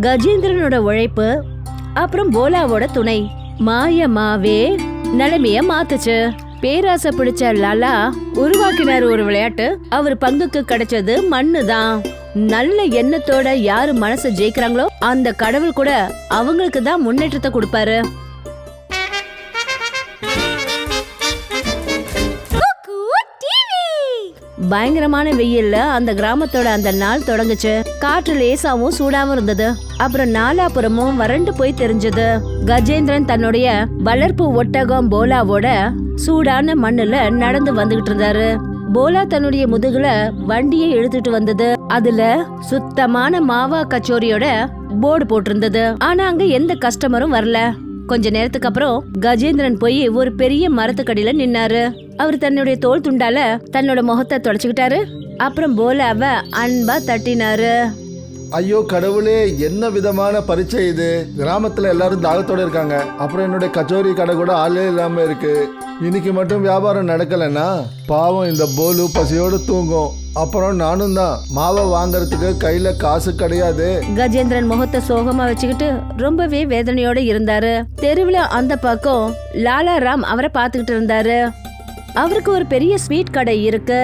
கஜேந்திரனோட உழைப்பு அப்புறம் போலாவோட துணை மாயமாவே நிலைமைய மாத்துச்சு. பேராசை பிடிச்ச லாலா உருவாக்கினாரு ஒரு விளையாட்டு. அவர் பங்குக்கு கிடைச்சது மண்ணு தான். நல்ல எண்ணத்தோட யாரு மனசை ஜெயிக்கிறாங்களோ அந்த கடவுள் கூட அவங்களுக்கு தான் முன்னேற்றத்தை கொடுப்பாரு. பயங்கரமான வெயில்ல அந்த கிராமத்தோட அந்த நாள் தொடங்குச்சு. காற்று லேசாவும் சூடாவும் இருந்தது. அப்புறம் நாலாபுறமும் வறண்டு போய் தெரிஞ்சது. கஜேந்திரன் தன்னுடைய வளர்ப்பு ஒட்டகம் போலாவோட சூடான மண்ணுல நடந்து வந்துகிட்டு இருந்தாரு. போலா தன்னுடைய முதுகுல வண்டியை இழுத்துட்டு வந்தது. அதுல சுத்தமான மாவா கச்சோரியோட போர்டு போட்டிருந்தது. ஆனா அங்க எந்த கஸ்டமரும் வரல. கொஞ்ச நேரத்துக்கு அப்புறம் கஜேந்திரன் போய் ஒரு பெரிய மரத்துக்கடியில நின்னாரு. அவர் தன்னுடைய தோல் துண்டால தன்னோட முகத்தை தொடச்சுக்கிட்டாரு. அப்புறம் போலாவ அன்பா தட்டினாரு. ஐயோ கடவுளே, என்ன விதமான பரீட்சை இது! கிராமத்துல எல்லாரும் தாகத்தோட இருக்காங்க. அப்புறம் என்னுடைய கச்சோரி கடை கூட ஆளே இல்லாம இருக்கு. இன்னைக்கு மட்டும் வியாபாரம் நடக்கலன்னா பாவம் இந்த போலு பசியோடு தூங்கும். அப்புறம் நானும் தான் மாவை வாங்கறதுக்கு கையில காசு கிடையாது. கஜேந்திரன் முகத்தை சோகமா வச்சுக்கிட்டு ரொம்பவே வேதனையோட இருந்தாரு. தெருவுல அந்த பக்கம் லாலாராம் அவரை பாத்துக்கிட்டு இருந்தாரு. அவருக்கு ஒரு பெரிய ஸ்வீட் கடை இருக்கு.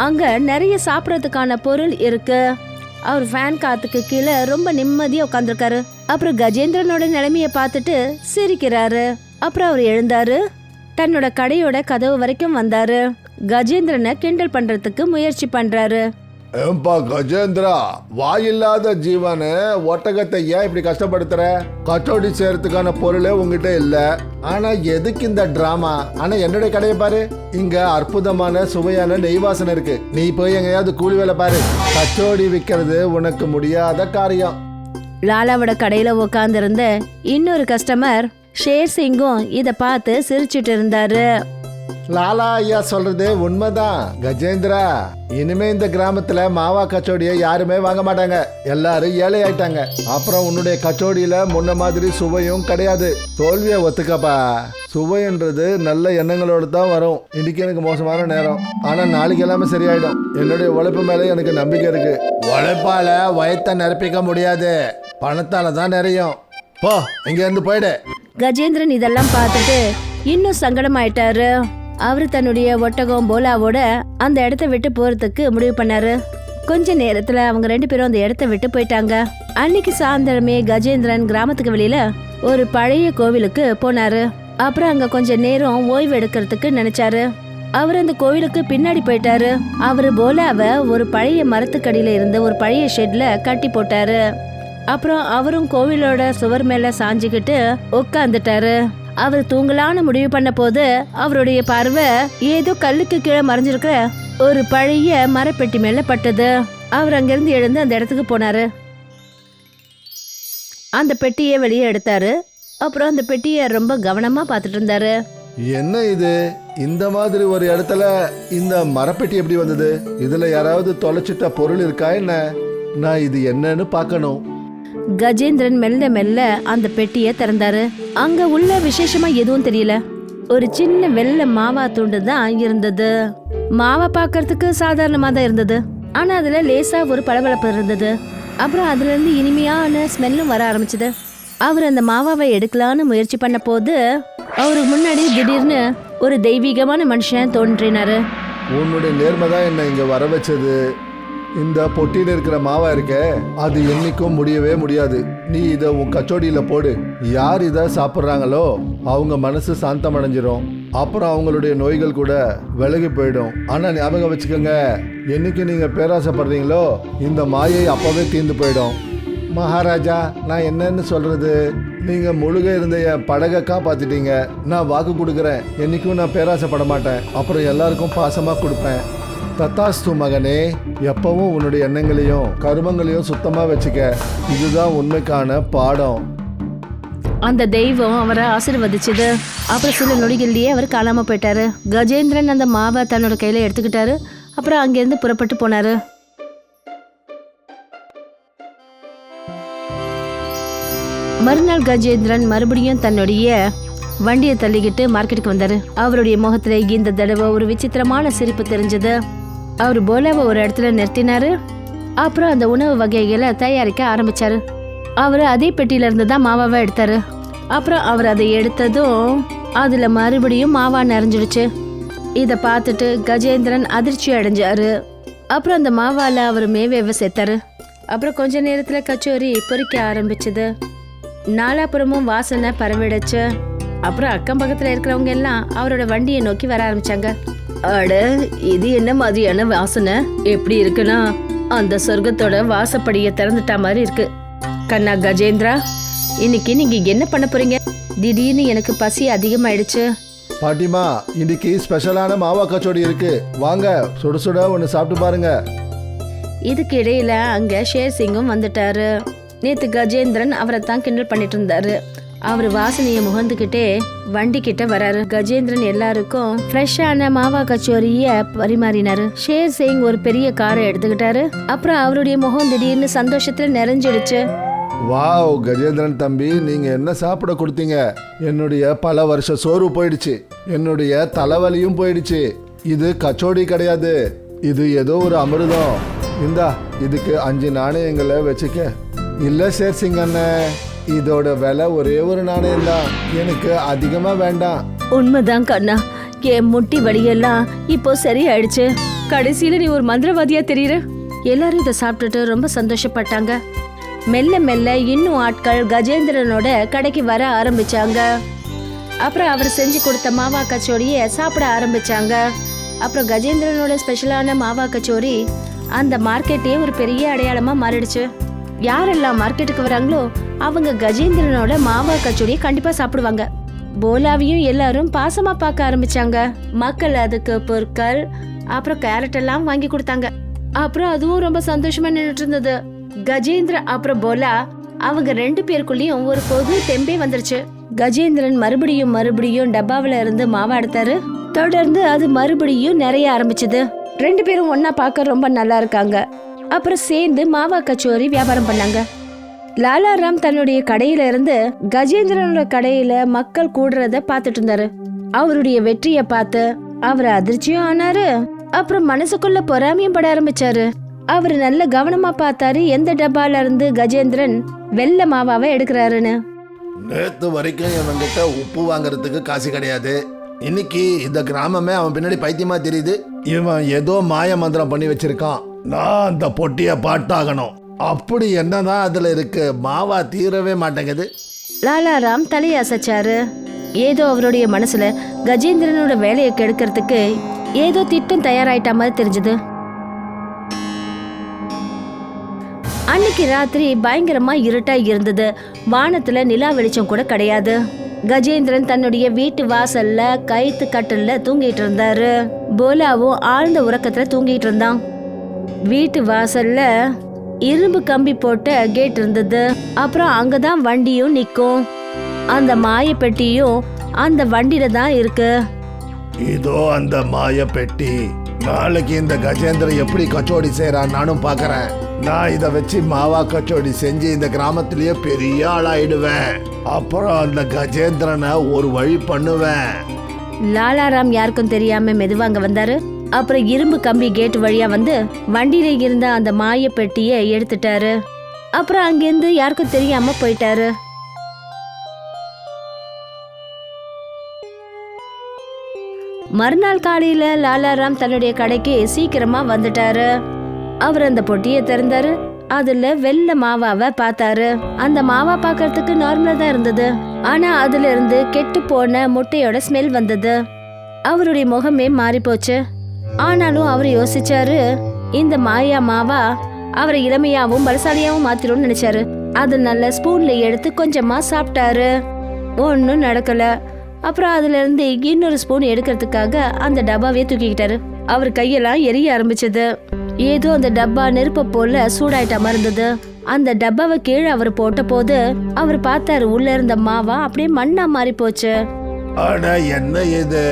அங்க நிறைய சாப்பிடறதுக்கான பொருள் இருக்கு. அவர் ஃபேன் காத்துக்கு கீழே ரொம்ப நிம்மதியா உட்காந்துருக்காரு. அப்புறம் கஜேந்திரனோட நிலைமைய பார்த்துட்டு சிரிக்கிறாரு. அப்புறம் அவர் எழுந்தாரு. தன்னோட கடையோட கதவு வரைக்கும் வந்தாரு. கஜேந்திரனை கிண்டல் பண்றதுக்கு முயற்சி பண்றாரு. ஏம்பா கஜேந்திரா, வாயில்லாத ஜீவனு ஒட்டகத்தை ஏன் இப்படி கஷ்டப்படுத்துற? கச்சோடி செய்யறதுக்கான பொருளே உங்ககிட்ட இல்ல. ஆனா எதுக்கு இந்த டிராமா? ஆனா என்னுடைய கடையை பாரு, இங்க அற்புதமான சுவையான நெய் வாசனை இருக்கு. நீ போய் எங்கேயாவது கூலி வேலை பாரு. கச்சோடி விற்கிறது உனக்கு முடியாத காரியம். லாலாவோட கடையில உட்கார்ந்து இருந்த இன்னொரு கஸ்டமர் ஷேர் சிங்கும் இத பார்த்து சிரிச்சிட்டு இருந்தாரு. லாலா ஐயா சொல்றது உண்மைதான் கஜேந்திரா. இனிமே இந்த கிராமத்துல மாவா கச்சோடியை யாருமே வாங்க மாட்டாங்க. எல்லாரும் ஏழை ஆயிட்டாங்க. அப்புறம் உன்னுடைய கச்சோடியில முன்ன மாதிரி சுவையும் கிடையாது. தோல்வியை ஒத்துக்கப்பா. சுவைன்றது நல்ல எண்ணங்களோடு தான் வரும். இன்னைக்கு எனக்கு மோசமான நேரம், ஆனா நாளைக்கு எல்லாமே சரியாயிடும். என்னுடைய உழைப்பு மேல எனக்கு நம்பிக்கை இருக்கு. உழைப்பால வயத்தை நிரப்பிக்க முடியாது, பணத்தால தான் நிறையும். போ, இங்க இருந்து போயிடு. கஜேந்திரன் இதெல்லாம் பார்த்துட்டு இன்னும் சங்கடமாயிட்டாரு. அவரு தன்னுடைய ஒட்டகம் போலாவோட அந்த இடத்த விட்டு போறதுக்கு முடிவு பண்ணாரு. கொஞ்ச நேரத்துல அவங்க ரெண்டு பேரும் அந்த இடத்த விட்டு போயிட்டாங்க. அன்னைக்கு சாயந்தரமே கஜேந்திரன் கிராமத்துக்கு வெளியில ஒரு பழைய கோவிலுக்கு போனாரு. அப்புறம் அங்க கொஞ்ச நேரம் ஓய்வு எடுக்கிறதுக்கு நினைச்சாரு. அவர் அந்த கோவிலுக்கு பின்னாடி போயிட்டாரு. அவரு போலாவை ஒரு பழைய மரத்துக்கடியில இருந்த ஒரு பழைய ஷெட்ல கட்டி போட்டாரு. அப்புறம் அவரும் கோவிலோட சுவர் மேல சாஞ்சுக்கிட்டு உட்காந்துட்டாரு. அவர் தூங்கலான்னு முடிவு பண்ண போது அவருடைய பார்வை ஏதோ கல்லுக்கு கீழே மறைஞ்சிருக்கிற ஒரு பழைய மரப்பெட்டி மேல பட்டது. அவர் அங்கிருந்து எழுந்து அந்த இடத்துக்கு போனாரு. அந்த பெட்டியை வெளியே எடுத்தாரு. அப்புறம் அந்த பெட்டியை ரொம்ப கவனமா பார்த்துட்டு இருந்தாரு. என்ன இது? இந்த மாதிரி ஒரு இடத்துல இந்த மரப்பெட்டி எப்படி வந்தது? இதுல யாராவது தொலைச்சிட்ட பொருள் இருக்கா என்ன? நான் இது என்னன்னு பார்க்கணும். கஜேந்திரன் மெல்ல மெல்ல அந்த பெட்டியை திறந்தாரு. அங்க உள்ள விசேஷமா எதுவும் தெரியல. ஒரு சின்ன வெள்ளை மாவா துண்டு தான் இருந்தது. மாவா பாக்கிறதுக்கு சாதாரணமா தான் இருந்தது. ஆனா அதுல லேசா ஒரு பளபளப்பு இருந்தது. அப்புறம் அதுல இருந்து இனிமையான ஸ்மெல்லும் வர ஆரம்பிச்சது. அவர் அந்த மாவாவை எடுக்கலான்னு முயற்சி பண்ண போது அவருக்கு முன்னாடி திடீர்னு ஒரு தெய்வீகமான மனுஷன் தோன்றினாரு. உன்னுடைய நேர்மை தான் என்ன இங்க வர வச்சது. இந்த பொட்டியில் இருக்கிற மாவா இருக்க, அது என்னைக்கும் முடியவே முடியாது. நீ இதை உன் கச்சோடியில போடு. யார் இதை சாப்பிட்றாங்களோ அவங்க மனசு சாந்தம் அடைஞ்சிரும். அப்புறம் அவங்களுடைய நோய்கள் கூட விலகி போயிடும். ஆனா ஞாபகம் வச்சுக்கோங்க, என்னைக்கு நீங்க பேராசைப்படுறீங்களோ இந்த மாயை அப்பவே தீர்ந்து போயிடும். மகாராஜா, நான் என்னன்னு சொல்றது? நீங்க முழுக இருந்த என் படகை காப்பாத்திட்டீங்க. நான் வாக்கு கொடுக்குறேன், என்னைக்கும் நான் பேராசைப்பட மாட்டேன். அப்புறம் எல்லாருக்கும் பாசமா கொடுப்பேன். தத்தாஸ்து மகனே, எப்பவும் உன்னுடைய எண்ணங்களையும் கருமங்களையும் சுத்தமா வச்சுக்க. இதுதான் உண்மைக்கான பாடம். அந்த தெய்வம் அவரை ஆசீர்வதிச்சது. அப்புறம் சில நொடிகள்லயே அவர் காணாம போயிட்டாரு. கஜேந்திரன் அந்த மாவை தன்னோட கையில எடுத்துக்கிட்டாரு. அப்புறம் அங்கிருந்து புறப்பட்டு போனாரு. மறுநாள் கஜேந்திரன் மறுபடியும் தன்னுடைய வண்டியை தள்ளிக்கிட்டு மார்க்கெட்டுக்கு வந்தாரு. அவருடைய முகத்துல இந்த தடவை ஒரு விசித்திரமான சிரிப்பு தெரிஞ்சது. அவர் போலாவை ஒரு இடத்துல நிறுத்தினாரு. அப்புறம் அந்த உணவு வகைகளை தயாரிக்க ஆரம்பிச்சாரு. அவர் அதே பெட்டியில இருந்து தான் மாவாவை எடுத்தாரு. அப்புறம் அவர் அதை எடுத்ததும் அதுல மறுபடியும் மாவா நிறைஞ்சிடுச்சு. இத பார்த்துட்டு கஜேந்திரன் அதிர்ச்சி அடைஞ்சாரு. அப்புறம் அந்த மாவால அவர் மேவேவை சேர்த்தாரு. அப்புறம் கொஞ்ச நேரத்துல கச்சோரி பொரிக்க ஆரம்பிச்சது. நாலாபுறமும் வாசனை பரவிடுச்சு. அப்புறம் அக்கம் பக்கத்துல இருக்கிறவங்க எல்லாம் அவரோட வண்டியை நோக்கி வர ஆரம்பிச்சாங்க. அட, இது என்ன மாதிரியான வாசனை? எப்படி இருக்குன்னா அந்த சொர்க்கத்தோட வாசப்படியை திறந்துட்டா மாதிரி இருக்கு. கண்ணா கஜேந்திரா, இன்னைக்கு நீங்க என்ன பண்ண போறீங்க? திடீர்னு எனக்கு பசி அதிகமாயிடுச்சு. பாட்டிமா, இன்னைக்கு ஸ்பெஷலான மாவா கச்சோடி இருக்கு, வாங்க சுட சுட ஒன்று சாப்பிட்டு பாருங்க. இதுக்கு இடையில அங்க ஷேர் சிங்கும் வந்துட்டாரு. நேத்து கஜேந்திரன் அவரை தான் கிண்டல் பண்ணிட்டு இருந்தாரு. அவர் வாசனைய முகந்துக்கிட்டே வண்டி கிட்ட வராரு. கஜேந்திரன் எல்லாருக்கும் ஃப்ரெஷ்ஷான மாவா கச்சோரிய பரிமாறினாரு. ஷேர் சிங் ஒரு பெரிய காரை எடுத்துக்கிட்டாரு. அப்புறம் அவருடைய முகம் திடீர்னு சந்தோஷத்துல நிறைஞ்சிடுச்சு. வாவ் கஜேந்திரன் தம்பி, நீங்க என்ன சாப்பிட கொடுத்தீங்க? என்னுடைய பல வருஷ சோறு போயிடுச்சு, என்னுடைய தலைவலியும் போயிடுச்சு. இது கச்சோடி கிடையாது, இது ஏதோ ஒரு அமிர்தம். இந்தா, இதுக்கு 5 நாணயங்களை வச்சுக்க. இல்ல ஷேர் சிங் அண்ணன், இதோட விலை ஒரே ஒரு நாணயம் தான், எனக்கு அதிகமா வேண்டாம். உண்மைதான் கண்ணா, என் முட்டி வலியெல்லாம் இப்போ சரியாயிடுச்சு. கடைசியில நீ ஒரு மந்திரவாதியா தெரியுற. எல்லாரும் இதை சாப்பிட்டுட்டு ரொம்ப சந்தோஷப்பட்டாங்க. மெல்ல மெல்ல இன்னும் ஆட்கள் கஜேந்திரனோட கடைக்கு வர ஆரம்பிச்சாங்க. அப்புறம் அவர் செஞ்சு கொடுத்த மாவா கச்சோரியை சாப்பிட ஆரம்பிச்சாங்க. அப்புறம் கஜேந்திரனோட ஸ்பெஷலான மாவா கச்சோரி அந்த மார்க்கெட்டே ஒரு பெரிய அடையாளமா மாறிடுச்சு. யாரெல்லாம் மார்க்கெட்டுக்கு வராங்களோ அவங்க கஜேந்திரனோட மாவா கச்சோரியை கண்டிப்பா சாப்பிடுவாங்க. போலாவையும் எல்லாரும் பாசமா பார்க்க ஆரம்பிச்சாங்க. மக்கள் அதுக்கு பொருட்கள் அப்புறம் கேரட் எல்லாம் வாங்கி கொடுத்தாங்க. அப்புறம் அதுவும் ரொம்ப சந்தோஷமா நின்றுட்டு இருந்தது. கஜேந்திர அப்புறம் போலா அவங்க 2 பேருக்குள்ளயும் ஒரு பொது தெம்பே வந்துருச்சு. கஜேந்திரன் மறுபடியும் டப்பாவில இருந்து மாவா எடுத்தாரு. தொடர்ந்து அது மறுபடியும் நிறைய ஆரம்பிச்சது. 2 பேரும் ஒன்னா பார்க்க ரொம்ப நல்லா இருக்காங்க. அப்புறம் சேர்ந்து மாவா கச்சோரி வியாபாரம் பண்ணாங்க. லாலாராம் தன்னுடைய கடையில இருந்து கஜேந்திரனோட கடையில மக்கள் கூடுறத பாத்துட்டு இருந்தாரு. அவருடைய வெற்றிய பார்த்து அவர் அதிர்ச்சியும் ஆனாரு. அப்புறம் மனசுக்குள்ள பொறாமையும் பட ஆரம்பிச்சாரு. அவரு நல்ல கவனமா பார்த்தாரு எந்த டப்பால இருந்து கஜேந்திரன் வெள்ளை மாவாவை எடுக்கிறாருன்னு. நேத்து வரைக்கும் இவன்கிட்ட உப்பு வாங்குறதுக்கு காசு கிடையாது, இன்னைக்கு இந்த கிராமமே அவன் பின்னாடி பைத்தியமா தெரியுது. இவன் ஏதோ மாய மந்திரம் பண்ணி வச்சிருக்கான். நான் அந்த பொட்டியை பாட்டாகணும். அப்படி என்னதான் அதுல இருக்கு? மாவா தீரவே மாட்டேங்குது. லாலாராம் தலையை அசைச்சாரு. ஏதோ அவருடைய மனசுல கஜேந்திரனோட வேலையை கெடுக்கிறதுக்கு ஏதோ திட்டம் தயாராயிட்ட மாதிரி தெரிஞ்சது. அன்னைக்கு ராத்திரி பயங்கரமா இருட்டா இருந்தது. வானத்துல நிலா வெளிச்சம் கூட கிடையாது. கஜேந்திரன் தன்னுடைய வீட்டு வாசல்ல கைத்து கட்டல்ல தூங்கிட்டு இருந்தாரு. போலாவும் ஆழ்ந்த உறக்கத்துல தூங்கிட்டு இருந்தான். வீட்டு வாசல்ல இரும்பு கம்பி போட்ட கேட் இருந்தது. அப்புறம் அங்கதான் வண்டியும் நிக்கும். அந்த மாய பெட்டியும் அந்த வண்டியில தான் இருக்கு. இதோ அந்த மாய பெட்டி. நாளைக்கு இந்த கஜேந்திரன் எப்படி கச்சோடி செய்யறான் நானும் பாக்குறேன். நான் இதை வச்சு மாவா கச்சோடி செஞ்சு இந்த கிராமத்திலேயே பெரிய ஆளாயிடுவேன். அப்புறம் அந்த கஜேந்திரனை ஒரு வழி பண்ணுவேன். லாலாராம் யாருக்கும் தெரியாம மெதுவா அங்க வந்தாரு. அப்புறம் இரும்பு கம்பி கேட் வழியா வந்து வண்டியில இருந்த அந்த மாய பெட்டியை எடுத்துட்டாரு. அப்புறம் அங்கிருந்து யாருக்கும் தெரியாம போயிட்டாரு. மறுநாள் காலையில லாலாராம் தன்னுடைய கடைக்கு சீக்கிரமா வந்துட்டாரு. அவர் அந்த பொட்டியை திறந்தாரு. அதுல வெள்ளை மாவாவை பார்த்தாரு. அந்த மாவா பார்க்கறதுக்கு நார்மலா தான் இருந்தது. ஆனா அதுல இருந்து கெட்டு போன முட்டையோட ஸ்மெல் வந்தது. அவருடைய முகமே மாறி போச்சு. ஆனாலும் அவர் யோசிச்சாரு, இந்த மாயா மாவா அவரை இளமையாவும் பலசாலியாவும் மாத்திரும்னு நினைச்சாரு. அது நல்ல ஸ்பூன்ல எடுத்து கொஞ்சமா சாப்பிட்டாரு. ஒன்னும் நடக்கல. அப்புறம் அதுல இருந்து இன்னொரு ஸ்பூன் எடுக்கிறதுக்காக அந்த டப்பாவே தூக்கிக்கிட்டாரு. அவர் கையெல்லாம் எரிய ஆரம்பிச்சது. ஏதோ அந்த டப்பா நெருப்ப போல சூடாயிட்ட மாதிரி இருந்தது. அந்த டப்பாவை கீழே அவர் போட்ட போது அவர் பார்த்தாரு, உள்ள இருந்த மாவா அப்படியே மண்ணா மாறி போச்சு. ஆனா என்ன இது?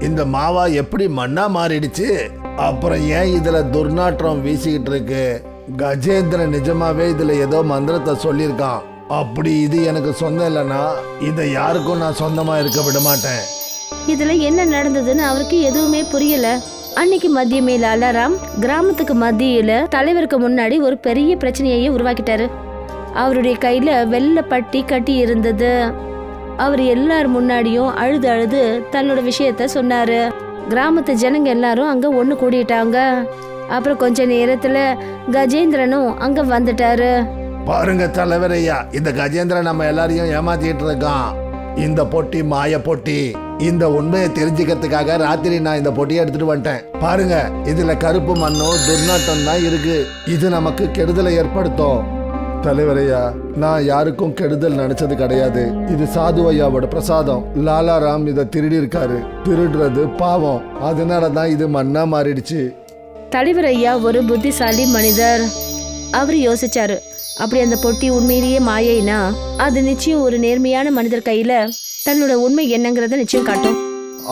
இந்த மாவா எப்படி மண்ணா மாறிடுச்சு? அப்புறம் ஏன் இதுல துர்நாற்றம் வீசிக்கிட்டு இருக்கு? கஜேந்திரன் நிஜமாவே இதுல ஏதோ மந்திரத்தை சொல்லியிருக்கான். அப்படி இது எனக்கு சொந்தம் இல்லைன்னா இதை யாருக்கும் நான் சொந்தமா இருக்க விட மாட்டேன். இதுல என்ன நடந்ததுன்னு அவருக்கு எதுவுமே புரியல. அன்னைக்கு மதியமே லாலாராம் கிராமத்துக்கு மத்தியில தலைவருக்கு முன்னாடி ஒரு பெரிய பிரச்சனையை உருவாக்கிட்டாரு. அவருடைய கையில வெள்ளை பட்டி கட்டி இருந்தது. அவர் எல்லார் முன்னாடியும் அழுது அழுது தன்னோட விஷயத்த சொன்னாரு. கிராமத்து ஜனங்க எல்லாரும் அங்க ஒண்ணு கூடிட்டாங்க. அப்புறம் கொஞ்ச நேரத்துல கஜேந்திரனும் அங்க வந்துட்டாரு. பாருங்க தலைவரையா, இந்த கஜேந்திரன் நம்ம எல்லாரையும் ஏமாத்திட்டு இருக்கான். இந்த பொட்டி மாய பொட்டி. இந்த உண்மையை தெரிஞ்சுக்கிறதுக்காக ராத்திரி நான் இந்த பொட்டியை எடுத்துட்டு வந்துட்டேன். பாருங்க, இதுல கருப்பு மண்ணும் துர்நாற்றம் தான் இருக்கு. இது நமக்கு கெடுதலை ஏற்படுத்தும். தலைவரையா, நான் யாருக்கும் கெடுதல் நினைச்சது கிடையாது. இது சாது ஐயாவோட பிரசாதம். லாலாராம் இதை திருடி இருக்காரு. திருடுறது பாவம், அதனாலதான் இது மண்ணா மாறிடுச்சு. தலைவர் ஐயா ஒரு புத்திசாலி மனிதர். அவர் யோசிச்சாரு, அப்படி அந்த பொட்டி உண்மையிலேயே மாயைனா அது நிச்சயம் ஒரு நேர்மையான மனிதர் கையில தன்னோட உண்மை என்னங்கிறத நிச்சயம் காட்டும்.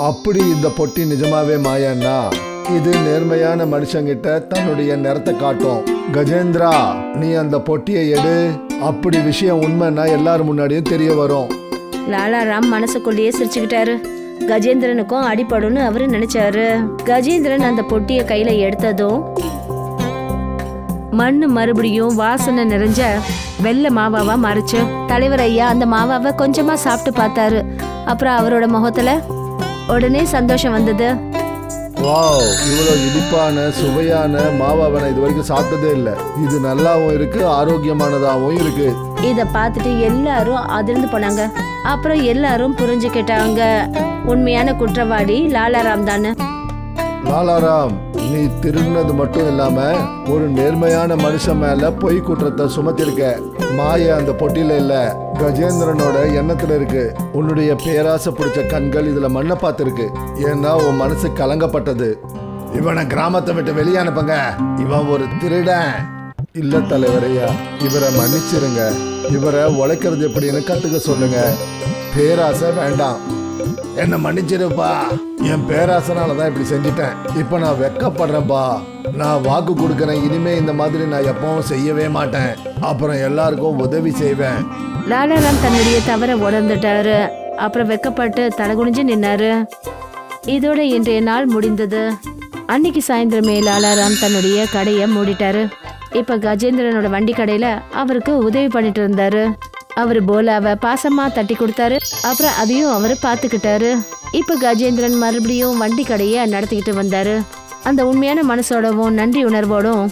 அப்படி இந்த பொட்டி நிஜமாவே மாயன்னா இது நேர்மையான மனுஷங்கிட்ட தன்னுடைய நிறத்தை காட்டும். கஜேந்திரா, நீ அந்த பொட்டியை எடு. அப்படி விஷயம் உண்மைன்னா எல்லாரும் முன்னாடியும் தெரிய வரும். லாலாராம் மனசுக்குள்ளேயே சிரிச்சுக்கிட்டாரு. கஜேந்திரனுக்கும் அடிபடும்னு அவரு நினைச்சாரு. கஜேந்திரன் அந்த பொட்டியை கையில எடுத்ததும் மண்ணு மறுபடியும் வாசனை நிறைஞ்ச வெள்ளை மாவாவா மாறிச்சு. தலைவர் ஐயா அந்த மாவாவை கொஞ்சமா சாப்பிட்டு பார்த்தாரு. அப்புறம் அவரோட முகத்துல உடனே சந்தோஷம் வந்தது. வாவ், இவ்வளோ இனிப்பான சுவையான மாவாவை நான் இது வரைக்கும் சாப்பிட்டதே இல்லை. இது நல்லாவும் இருக்கு, ஆரோக்கியமானதாகவும் இருக்கு. இத பார்த்துட்டு எல்லாரும் அதிர்ந்து போனாங்க. அப்புறம் எல்லாரும் புரிஞ்சுக்கிட்டாங்க, உண்மையான குற்றவாளி லாலாராம் தானே. லாலாராம், நீ திருடினது மட்டும் இல்லாம ஒரு நேர்மையான மனுஷன் மேல பொய் குற்றத்தை சுமத்திருக்க. மாய அந்த பொட்டியில இல்ல, கஜேந்திரனோட எண்ணத்துல இருக்கு. உன்னுடைய பேராசை பிடிச்ச கண்கள் இதுல மண்ணை பார்த்திருக்கு. ஏன்னா உன் மனசு கலங்கப்பட்டது. இவனை கிராமத்தை விட்டு வெளியே அனுப்புங்க. இவன் ஒரு திருடன். இல்ல தலைவரையா, இவரை மன்னிச்சிருங்க. இவரை உழைக்கிறது எப்படின்னு கத்துக்க சொல்லுங்க. பேராசை வேண்டாம். என்ன மன்னிச்சிருப்பா. என் பேராசனாலதான் இப்படி செஞ்சிட்டேன். இப்ப நான் வெக்கப்படுறேன்பா. நான் வாக்கு கொடுக்கறேன், இனிமே இந்த மாதிரி நான் எப்பவும் செய்யவே மாட்டேன். அப்புறம் எல்லாருக்கும் உதவி செய்வேன். லாலாராம் தன்னுடைய தவற உணர்ந்துட்டாரு. அப்புறம் வெக்கப்பட்டு தலகுனிஞ்சு நின்னாரு. இதோட இன்றைய நாள் முடிந்தது. அன்னைக்கு சாயந்தரமே லாலாராம் தன்னுடைய கடையை மூடிட்டாரு. இப்ப கஜேந்திரனோட வண்டி கடையில அவருக்கு உதவி பண்ணிட்டு இருந்தாரு. அவரு போலாவை பாசமா தட்டி கொடுத்தாரு. அப்புறம் அதையும் அவரு பாத்துக்கிட்டாரு. இப்ப கஜேந்திரன் மறுபடியும் வண்டி கடையை நடத்திக்கிட்டு வந்தாரு. அந்த உண்மையான மனசோடவும் நன்றி உணர்வோடும்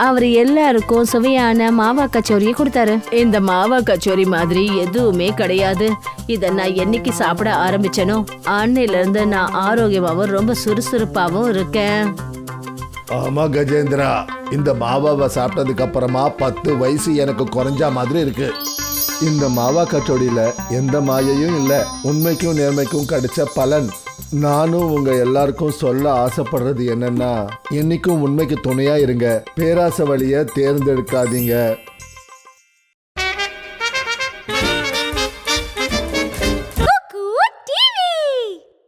அவர் எல்லாருக்கும் சுவையான மாவா கச்சோரியை கொடுத்தாரு. இந்த மாவா கச்சோரி மாதிரி எதுவுமே கிடையாது. இத நான் என்னைக்கு சாப்பிட ஆரம்பிச்சேனோ அன்னையில இருந்து நான் ஆரோக்கியமாவும் ரொம்ப சுறுசுறுப்பாவும் இருக்கேன். ஆமா கஜேந்திரா, இந்த மாவாவை சாப்பிட்டதுக்கு அப்புறமா 10 வயசு எனக்கு குறைஞ்ச மாதிரி இருக்கு. இந்த மாவா கச்சோடியில எந்த மாயையும் இல்ல, உண்மைக்கும் நேர்மைக்கும் கிடைச்ச பலன். நானும் உங்க எல்லாருக்கும் சொல்ல ஆசைப்படுறது என்னன்னா, என்னைக்கும் உண்மைக்கு துணையா இருங்க. பேராசை வழிய தேர்ந்தெடுக்காதீங்க.